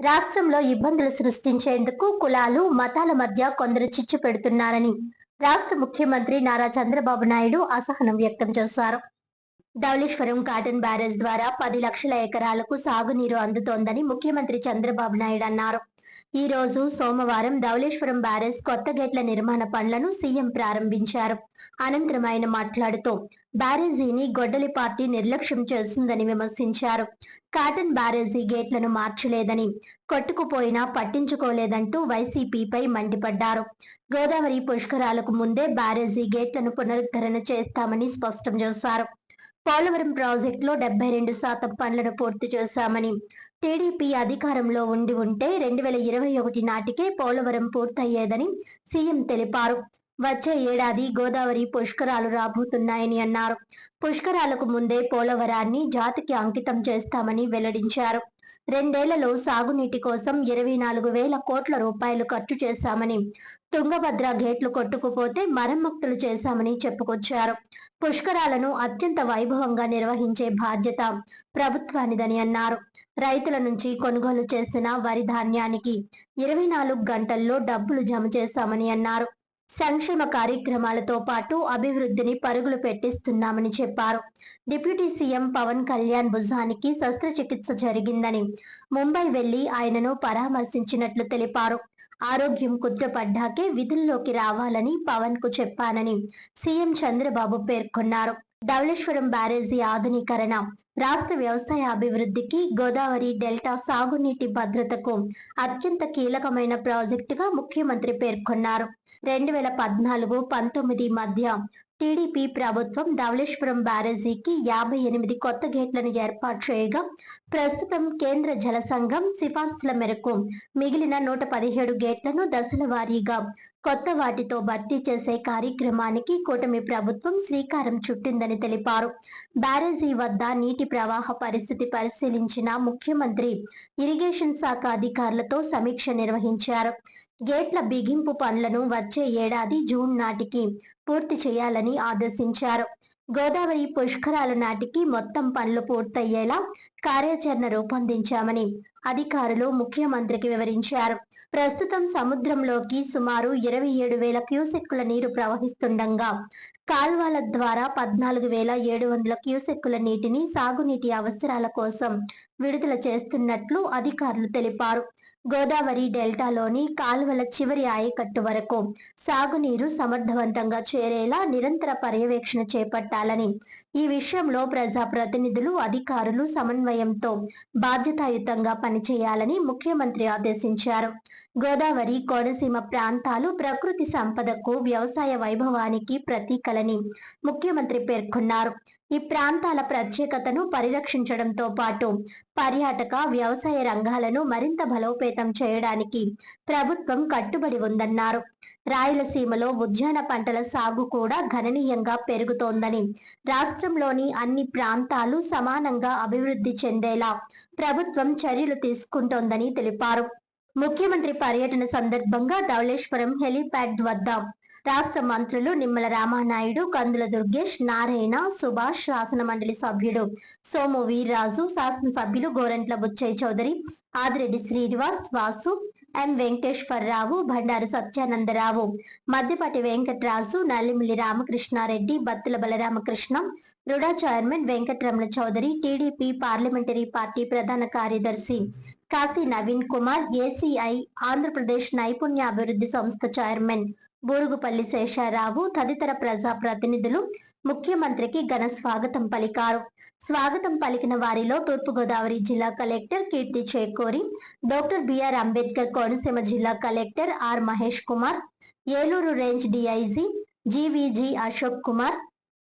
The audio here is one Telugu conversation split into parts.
రాష్ట్రంలో ఇబ్బందులు సృష్టించేందుకు కులాలు, మతాల మధ్య కొందరు చిచ్చు పెడుతున్నారని రాష్ట్ర ముఖ్యమంత్రి నారా చంద్రబాబు నాయుడు అసహనం వ్యక్తం చేశారు. ధవళేశ్వరం కాటన్ బ్యారేజ్ ద్వారా 10 లక్షల ఎకరాలకు సాగునీరు అందుతోందని ముఖ్యమంత్రి చంద్రబాబు నాయుడు అన్నారు. ఈ రోజు సోమవారం ధవళేశ్వరం బ్యారేజ్ కొత్త గేట్ల నిర్మాణ పనులను సీఎం ప్రారంభించారు. అనంతరం ఆయన మాట్లాడుతూ బ్యారేజీని గొడ్డలి పార్టీ నిర్లక్ష్యం చేస్తుందని విమర్శించారు. కాటన్ బ్యారేజీ గేట్లను మార్చలేదని, కొట్టుకుపోయినా పట్టించుకోలేదంటూ వైసీపీపై మండిపడ్డారు. గోదావరి పుష్కరాలకు ముందే బ్యారేజీ గేట్లను పునరుద్ధరణ చేస్తామని స్పష్టం చేశారు. పోలవరం ప్రాజెక్టులో 72% పనులను పూర్తి చేశామని, టీడీపీ అధికారంలో ఉంటే 2021 నాటికే పోలవరం పూర్తయ్యేదని సీఎం తెలిపారు. వచ్చే ఏడాది గోదావరి పుష్కరాలు రాబోతున్నాయని అన్నారు. పుష్కరాలకు ముందే పోలవరాన్ని జాతికి అంకితం చేస్తామని వెల్లడించారు. 2 ఏళ్లలో సాగునీటి కోసం 24,000 కోట్ల రూపాయలు ఖర్చు చేశామని, తుంగభద్ర గేట్లు కొట్టుకుపోతే మరమ్మతులు చేశామని చెప్పుకొచ్చారు. పుష్కరాలను అత్యంత వైభవంగా నిర్వహించే బాధ్యత ప్రభుత్వానిదని అన్నారు. రైతుల నుంచి కొనుగోలు చేసిన వరి ధాన్యానికి 24 గంటల్లో డబ్బులు జమ చేశామని అన్నారు. సంక్షేమ కార్యక్రమాలతో పాటు అభివృద్ధిని పరుగులు పెట్టిస్తున్నామని చెప్పారు. డిప్యూటీ సీఎం పవన్ కళ్యాణ్ భుజానికి శస్త్రచికిత్స జరిగిందని, ముంబై వెళ్లి ఆయనను పరామర్శించినట్లు తెలిపారు. ఆరోగ్యం కుదుటపడ్డాకే విధుల్లోకి రావాలని పవన్ కు చెప్పానని సీఎం చంద్రబాబు పేర్కొన్నారు. ధవళేశ్వరం బ్యారేజీ ఆధునీకరణ రాష్ట్ర వ్యవసాయ అభివృద్ధికి, గోదావరి డెల్టా సాగునీటి భద్రతకు అత్యంత కీలకమైన ప్రాజెక్టుగా ముఖ్యమంత్రి పేర్కొన్నారు. 2014-19 మధ్య టీడీపీ ప్రభుత్వం ధవళేశ్వరం బ్యారేజీకి 58 కొత్త గేట్లను ఏర్పాటు చేయగా, ప్రస్తుతం కేంద్ర జల సంఘం సిఫార్సుల మేరకు మిగిలిన 117 గేట్లను దశల వారీగా కొత్త వాటితో భర్తీ చేసే కార్యక్రమానికి కూటమి ప్రభుత్వం శ్రీకారం చుట్టిందని తెలిపారు. బ్యారేజీ వద్ద నీటి ప్రవాహ పరిస్థితి పరిశీలించిన ముఖ్యమంత్రి ఇరిగేషన్ శాఖ అధికారులతో సమీక్ష నిర్వహించారు. గేట్ల బిగింపు పనులను వచ్చే ఏడాది జూన్ నాటికి పూర్తి చేయాలని ఆదేశించారు. గోదావరి పుష్కరాల నాటికి మొత్తం పనులు పూర్తయ్యేలా కార్యాచరణ రూపొందించామని అధికారులు ముఖ్యమంత్రికి వివరించారు. ప్రస్తుతం సముద్రంలోకి సుమారు 27,000 క్యూసెక్కుల నీరు ప్రవహిస్తుండగా, కాల్వల ద్వారా 14,700 క్యూసెక్కుల నీటిని సాగునీటి అవసరాల కోసం విడుదల చేస్తున్నట్లు అధికారులు తెలిపారు. గోదావరి డెల్టాలోని కాల్వల చివరి ఆయకట్టు వరకు సాగునీరు సమర్థవంతంగా చేరేలా నిరంతర పర్యవేక్షణ చేపట్టాలని, ఈ విషయంలో ప్రజాప్రతినిధులు, అధికారులు సమన్వయంతో బాధ్యతాయుతంగా పనిచేయాలని ముఖ్యమంత్రి ఆదేశించారు. గోదావరి, కోనసీమ ప్రాంతాలు ప్రకృతి సంపదకు, వ్యవసాయ వైభవానికి ప్రతీకలని ముఖ్యమంత్రి పేర్కొన్నారు. ఈ ప్రాంతాల ప్రత్యేకతను పరిరక్షించడంతో పాటు పర్యాటక, వ్యవసాయ రంగాలను మరింత బలోపేతం చేయడానికి ప్రభుత్వం కట్టుబడి ఉందన్నారు. రాయలసీమలో ఉద్యాన పంటల సాగు కూడా గణనీయంగా పెరుగుతోందని, రాష్ట్రంలోని అన్ని ప్రాంతాలు సమానంగా అభివృద్ధి చెందేలా ప్రభుత్వం చర్యలు తీసుకుంటోందని తెలిపారు. ముఖ్యమంత్రి పర్యటన సందర్భంగా ధవళేశ్వరం హెలీప్యాడ్ వద్ద రాష్ట్ర మంత్రులు నిమ్మల రామానాయుడు, కందుల దుర్గేష్, నారాయణ, సుభాష్, శాసన మండలి సభ్యుడు సోము వీర్రాజు, శాసనసభ్యులు Gorantla Butchaiah Chowdary, Adireddy Srinivas, Vasu, M Venkateswararao, Bandaru Satyanandarao, Maddipati Venkataraju, Nallimilli Ramakrishnareddy, Bathula Balaramakrishna, RUDA chairman Venkataramana Chowdary, TDP parliamentary party ప్రధాన కార్యదర్శి కాశీ నవీన్ కుమార్, ఏసీఐ ఆంధ్రప్రదేశ్ నైపుణ్యాభివృద్ధి సంస్థ చైర్మన్ బూరుగుపల్లి శేషారావు తదితర ప్రజా ప్రతినిధులు ముఖ్యమంత్రికి ఘన స్వాగతం పలికారు. స్వాగతం పలికిన వారిలో తూర్పుగోదావరి జిల్లా collector Keerthi Chekuri, doctor BR Ambedkar Konaseema జిల్లా collector R Mahesh Kumar, Eluru range DIG GVG Ashok Kumar,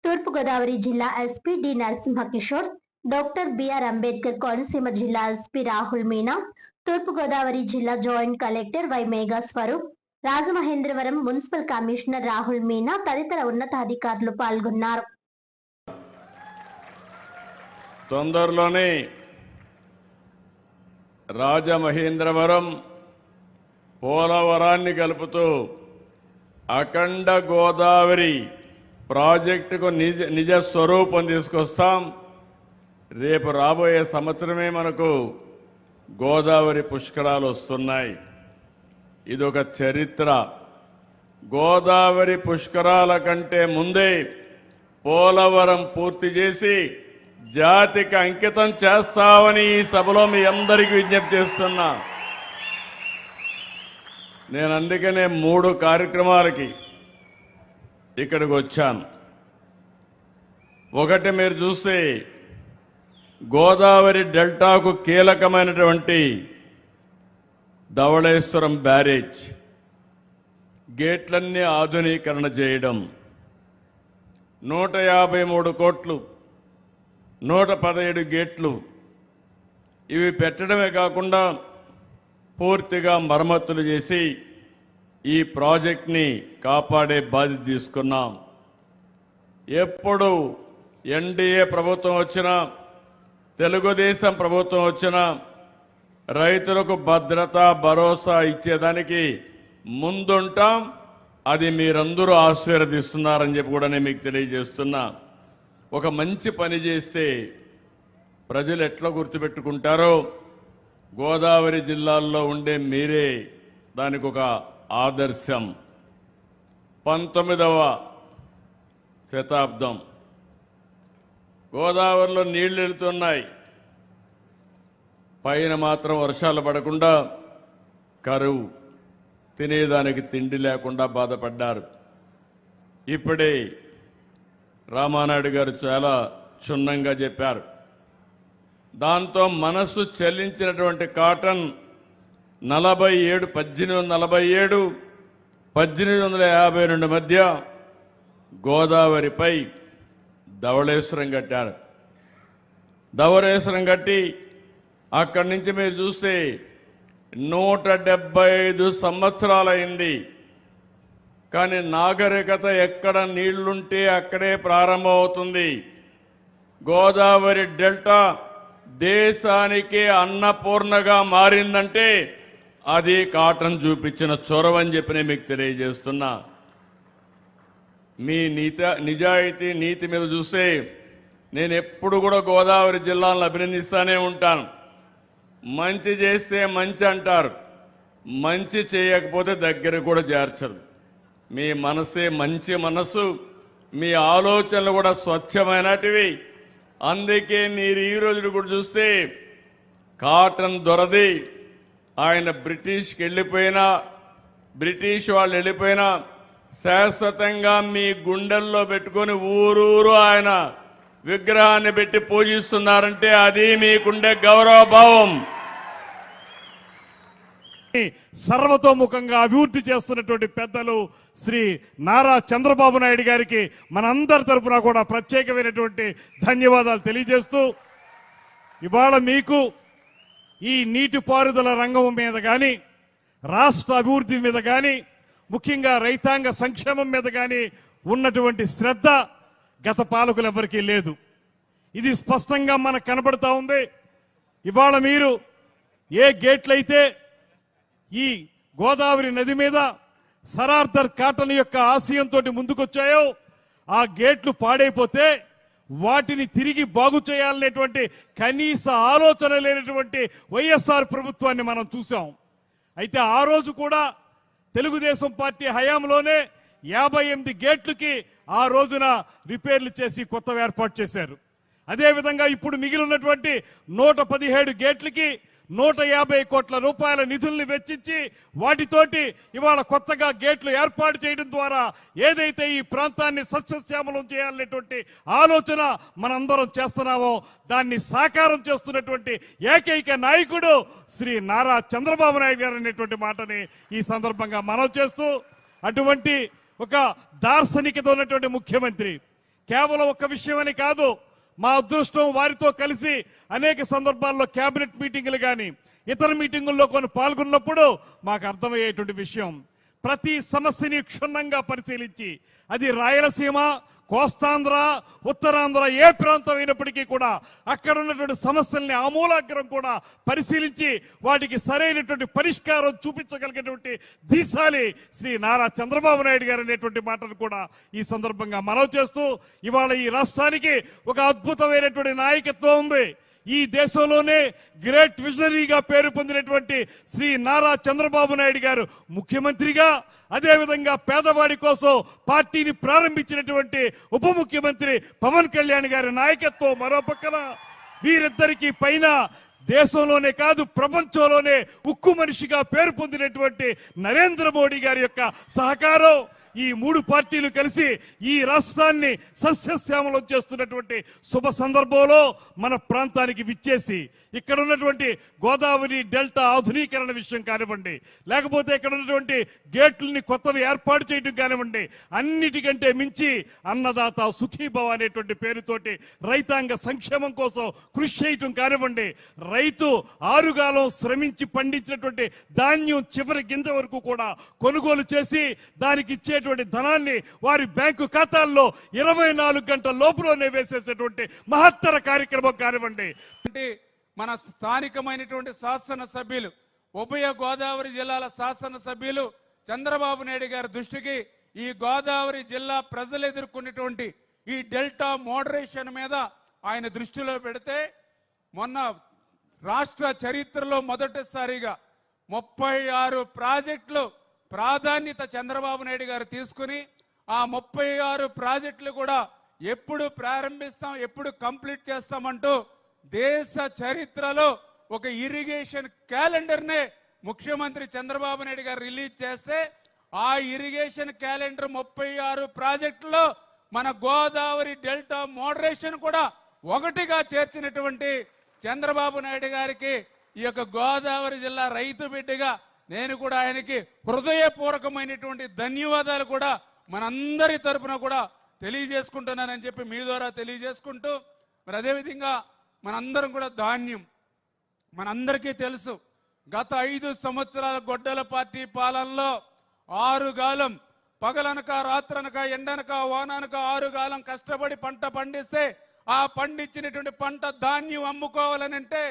Thoorpugodavari జిల్లా SP D Narasimhakishore, doctor BR Ambedkar Konaseema జిల్లా ఎస్పీ రాహుల్ మీనా, తూర్పుగోదావరి జిల్లా joint collector Y Megha Swaroop, Rajamahendravaram municipal commissioner Rahul Meena తదితర ఉన్నతాధికారులు పాల్గొన్నారు. తొందరలోనే రాజమహేంద్రవరం పోలవరాన్ని కలుపుతూ అఖండ గోదావరి ప్రాజెక్టుకు నిజ స్వరూపం తీసుకొస్తాం. రేపు రాబోయే సంవత్సరమే మనకు గోదావరి పుష్కరాలు వస్తున్నాయి. ఇదొక చరిత్ర. గోదావరి పుష్కరాల కంటే ముందే పోలవరం పూర్తి చేసి జాతికి అంకితం చేస్తామని ఈ సభలో మీ అందరికీ విజ్ఞప్తి చేస్తున్నా. నేను అందుకనే 3 కార్యక్రమాలకి ఇక్కడికి వచ్చాను. ఒకటి, మీరు చూస్తే గోదావరి డెల్టాకు కీలకమైనటువంటి ధవళేశ్వరం బ్యారేజ్ గేట్లన్నీ ఆధునీకరణ చేయడం, 153 కోట్లు, 117 గేట్లు ఇవి పెట్టడమే కాకుండా పూర్తిగా మరమ్మతులు చేసి ఈ ప్రాజెక్ట్ని కాపాడే బాధ్యత తీసుకున్నాం. ఎప్పుడు ఎన్డీఏ ప్రభుత్వం వచ్చినా, తెలుగుదేశం ప్రభుత్వం వచ్చినా రైతులకు భద్రత, భరోసా ఇచ్చేదానికి ముందుంటాం. అది మీరందరూ ఆశీర్వదిస్తున్నారని చెప్పి కూడా నేను మీకు తెలియజేస్తున్నా. ఒక మంచి పని చేస్తే ప్రజలు ఎట్లా గుర్తుపెట్టుకుంటారో గోదావరి జిల్లాల్లో ఉండే మీరే దానికి ఒక ఆదర్శం. 19వ శతాబ్దం గోదావరిలో నీళ్లు వెళుతున్నాయి. పైన మాత్రం వర్షాలు పడకుండా కరువు, తినేదానికి తిండి లేకుండా బాధపడ్డారు. ఇప్పుడే రామానాయుడు గారు చాలా క్షుణ్ణంగా చెప్పారు. దాంతో మనస్సు చెల్లించినటువంటి కాటన్ 1847, 1852 మధ్య గోదావరిపై ధవళేశ్వరం కట్టారు. ధవళేశ్వరం కట్టి అక్కడి నుంచి మీరు చూస్తే 175 సంవత్సరాలైంది. కానీ నాగరికత ఎక్కడ నీళ్లుంటే అక్కడే ప్రారంభమవుతుంది. గోదావరి డెల్టా దేశానికి అన్నపూర్ణగా మారిందంటే అది కాటన్ చూపించిన చొరవని చెప్పి నేను మీకు తెలియజేస్తున్నా. మీ నిజాయితీ, నీతి మీద చూస్తే నేను ఎప్పుడు కూడా గోదావరి జిల్లాలను అభినందిస్తూనే ఉంటాను. మంచి చేస్తే మంచి అంటారు, మంచి చేయకపోతే దగ్గర కూడా చేర్చరు. మీ మనసే మంచి మనసు, మీ ఆలోచనలు కూడా స్వచ్ఛమైనటివి. అందుకే మీరు ఈ రోజు కూడా చూస్తే కాటన్ దొరది ఆయన బ్రిటిష్కి వెళ్ళిపోయినా, బ్రిటిష్ వాళ్ళు వెళ్ళిపోయినా శాశ్వతంగా మీ గుండెల్లో పెట్టుకొని ఊరూరు ఆయన విగ్రహాన్ని పెట్టి పూజిస్తున్నారంటే అది మీకుండే గౌరవభావం. సర్వతోముఖంగా అభివృద్ధి చేస్తున్నటువంటి పెద్దలు శ్రీ నారా చంద్రబాబు నాయుడు గారికి మనందరి తరపున కూడా ప్రత్యేకమైనటువంటి ధన్యవాదాలు తెలియజేస్తూ, ఇవాళ మీకు ఈ నీటిపారుదల రంగం మీద కానీ, రాష్ట్ర అభివృద్ధి మీద కానీ, ముఖ్యంగా రైతాంగ సంక్షేమం మీద కానీ ఉన్నటువంటి శ్రద్ధ గత పాలకులు ఎవరికీ లేదు. ఇది స్పష్టంగా మనకు కనబడతా ఉంది. ఇవాళ మీరు ఏ గేట్లయితే ఈ గోదావరి నది మీద సరార్దర్ కాటన్ యొక్క ఆశయంతో ముందుకొచ్చాయో ఆ గేట్లు పాడైపోతే వాటిని తిరిగి బాగు చేయాలనేటువంటి కనీస ఆలోచన లేనటువంటి వైఎస్ఆర్ ప్రభుత్వాన్ని మనం చూసాం. అయితే ఆ రోజు కూడా తెలుగుదేశం పార్టీ హయాంలోనే 58 గేట్లకి ఆ రోజున రిపేర్లు చేసి కొత్తగా ఏర్పాటు చేశారు. అదేవిధంగా ఇప్పుడు మిగిలినటువంటి 117 గేట్లకి 150 కోట్ల రూపాయల నిధుల్ని వెచ్చించి వాటితోటి ఇవాళ కొత్తగా గేట్లు ఏర్పాటు చేయడం ద్వారా ఏదైతే ఈ ప్రాంతాన్ని సస్యశ్యామలం చేయాలనేటువంటి ఆలోచన మనందరం చేస్తున్నామో దాన్ని సాకారం చేస్తున్నటువంటి ఏకైక నాయకుడు శ్రీ నారా చంద్రబాబు నాయుడు గారు అనేటువంటి మాటని ఈ సందర్భంగా మనవి చేస్తూ, అటువంటి ఒక దార్శనికత ఉన్నటువంటి ముఖ్యమంత్రి కేవలం ఒక విషయమని కాదు, మా అదృష్టం వారితో కలిసి అనేక సందర్భాల్లో కేబినెట్ మీటింగులు కానీ ఇతర మీటింగుల్లో కొన్ని పాల్గొన్నప్పుడు మాకు అర్థమయ్యేటువంటి విషయం, ప్రతి సమస్యని క్షుణ్ణంగా పరిశీలించి అది రాయలసీమ, కోస్తాంధ్ర, ఉత్తరాంధ్ర ఏ ప్రాంతం అయినప్పటికీ కూడా అక్కడ ఉన్నటువంటి సమస్యల్ని ఆమూలాగ్రం కూడా పరిశీలించి వాటికి సరైనటువంటి పరిష్కారం చూపించగలిగేటువంటి దిశాలి శ్రీ నారా చంద్రబాబు నాయుడు గారు అనేటువంటి మాటను కూడా ఈ సందర్భంగా మనవి చేస్తూ, ఇవాళ ఈ రాష్ట్రానికి ఒక అద్భుతమైనటువంటి నాయకత్వం ఉంది. ఈ దేశంలోనే గ్రేట్ విజనరీగా పేరు పొందినటువంటి శ్రీ నారా చంద్రబాబు నాయుడు గారు ముఖ్యమంత్రిగా, అదేవిధంగా పేదవాడి కోసం పార్టీని ప్రారంభించినటువంటి ఉప ముఖ్యమంత్రి పవన్ కళ్యాణ్ గారి నాయకత్వం మరో పక్కన, వీరిద్దరికీ పైన దేశంలోనే కాదు ప్రపంచంలోనే ఉక్కు మనిషిగా పేరు పొందినటువంటి నరేంద్ర మోడీ గారి యొక్క సహకారం, ఈ మూడు పార్టీలు కలిసి ఈ రాష్ట్రాన్ని సస్యశ్యామలం చేస్తున్నటువంటి శుభ సందర్భంలో మన ప్రాంతానికి విచ్చేసి ఇక్కడ ఉన్నటువంటి గోదావరి డెల్టా ఆధునీకరణ విషయం కానివ్వండి, లేకపోతే ఇక్కడ ఉన్నటువంటి గేట్లని కొత్తవి ఏర్పాటు చేయడం కానివ్వండి, అన్నిటికంటే మించి అన్నదాత సుఖీభవ అనేటువంటి పేరుతోటి రైతాంగ సంక్షేమం కోసం కృషి చేయటం కానివ్వండి, రైతు ఆరుగాలం శ్రమించి పండించినటువంటి ధాన్యం చివరి గింజ వరకు కూడా కొనుగోలు చేసి దానికి ఇచ్చేటువంటి ధనాన్ని వారి బ్యాంకు ఖాతాల్లో 24 గంటల లోపులోనే వేసేసేటువంటి మహత్తర కార్యక్రమం కానివ్వండి. మన స్థానికమైనటువంటి శాసనసభ్యులు, ఉభయ గోదావరి జిల్లాల శాసనసభ్యులు చంద్రబాబు నాయుడు గారి దృష్టికి ఈ గోదావరి జిల్లా ప్రజలు ఎదుర్కొన్నటువంటి ఈ డెల్టా మోడరేషన్ మీద ఆయన దృష్టిలో పెడితే, మొన్న రాష్ట్ర చరిత్రలో మొదటిసారిగా 36 ప్రాజెక్టులు ప్రాధాన్యత చంద్రబాబు నాయుడు గారు తీసుకుని, ఆ 36 ప్రాజెక్టులు కూడా ఎప్పుడు ప్రారంభిస్తాం, ఎప్పుడు కంప్లీట్ చేస్తామంటూ దేశ చరిత్రలో ఒక ఇరిగేషన్ క్యాలెండర్ నే ముఖ్యమంత్రి చంద్రబాబు నాయుడు గారు రిలీజ్ చేస్తే, ఆ ఇరిగేషన్ క్యాలెండర్ 36 ప్రాజెక్టులో మన గోదావరి డెల్టా మోడరేషన్ కూడా ఒకటిగా చేర్చినటువంటి చంద్రబాబు నాయుడు గారికి ఈ యొక్క గోదావరి జిల్లా రైతు బిడ్డగా నేను కూడా ఆయనకి హృదయపూర్వకమైనటువంటి ధన్యవాదాలు కూడా మనందరి తరపున కూడా తెలియజేసుకుంటున్నానని చెప్పి మీ ద్వారా తెలియజేసుకుంటూ, మరి అదేవిధంగా మనందరం కూడా ధాన్యం మనందరికీ తెలుసు, గత 5 సంవత్సరాల గొడ్డల పార్టీ పాలనలో 6 గాలం పగలనక రాత్రనక ఎండనక వాననక 6 గాలం కష్టపడి పంట పండిస్తే ఆ పండించినటువంటి పంట ధాన్యం అమ్ముకోవాలని అంటే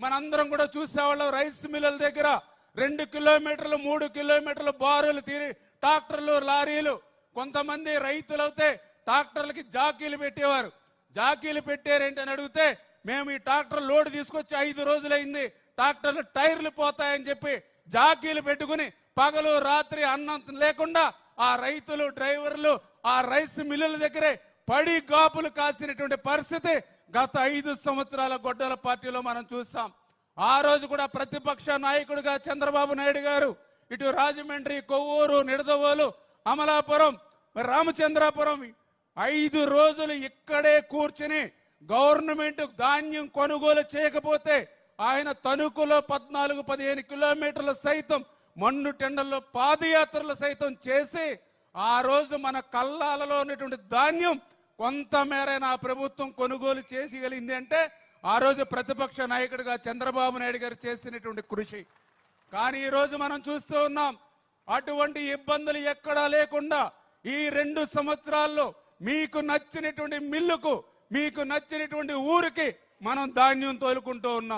మనందరం కూడా చూసేవాళ్ళం. రైస్ మిల్లుల దగ్గర 2 కిలోమీటర్లు 3 కిలోమీటర్లు బారులు తీరి ట్రాక్టర్లు లారీలు, కొంతమంది రైతులైతే ట్రాక్టర్లకి జాకీలు పెట్టేవారు. జాకీలు పెట్టారేంటని అడిగితే, మేము ఈ ట్రాక్టర్ లోడ్ తీసుకొచ్చి 5 రోజులైంది, ట్రాక్టర్లు టైర్లు పోతాయని చెప్పి జాకీలు పెట్టుకుని పగలు రాత్రి అన్నం లేకుండా ఆ రైతులు డ్రైవర్లు ఆ రైస్ మిల్లుల దగ్గరే పడి గాపులు కాసినటువంటి పరిస్థితి గత 5 సంవత్సరాల గొడ్డల పార్టీలో మనం చూస్తాం. ఆ రోజు కూడా ప్రతిపక్ష నాయకుడిగా చంద్రబాబు నాయుడు గారు ఇటు రాజమండ్రి, కొవ్వూరు, నిడదవోలు, అమలాపురం, రామచంద్రాపురం 5 రోజులు ఇక్కడే కూర్చుని గవర్నమెంట్ ధాన్యం కొనుగోలు చేయకపోతే ఆయన తణుకులో 14-15 కిలోమీటర్లు సైతం మన్ను టెండర్లో పాదయాత్రలు సైతం చేసి ఆ రోజు మన కల్లాలలో ఉన్నటువంటి ధాన్యం కొంతమేర నా ప్రభుత్వం కొనుగోలు చేయగలిగింది అంటే ఆ రోజు ప్రతిపక్ష నాయకుడిగా చంద్రబాబు నాయుడు గారు చేసినటువంటి కృషి. కానీ ఈ రోజు మనం చూస్తూ ఉన్నాం, అటువంటి ఇబ్బందులు ఎక్కడా లేకుండా ఈ 2 సంవత్సరాల్లో మీకు నచ్చినటువంటి మిల్లుకు, మీకు నచ్చినటువంటి ఊరికి మనం ధాన్యం తోలుకుంటూ ఉన్నాం.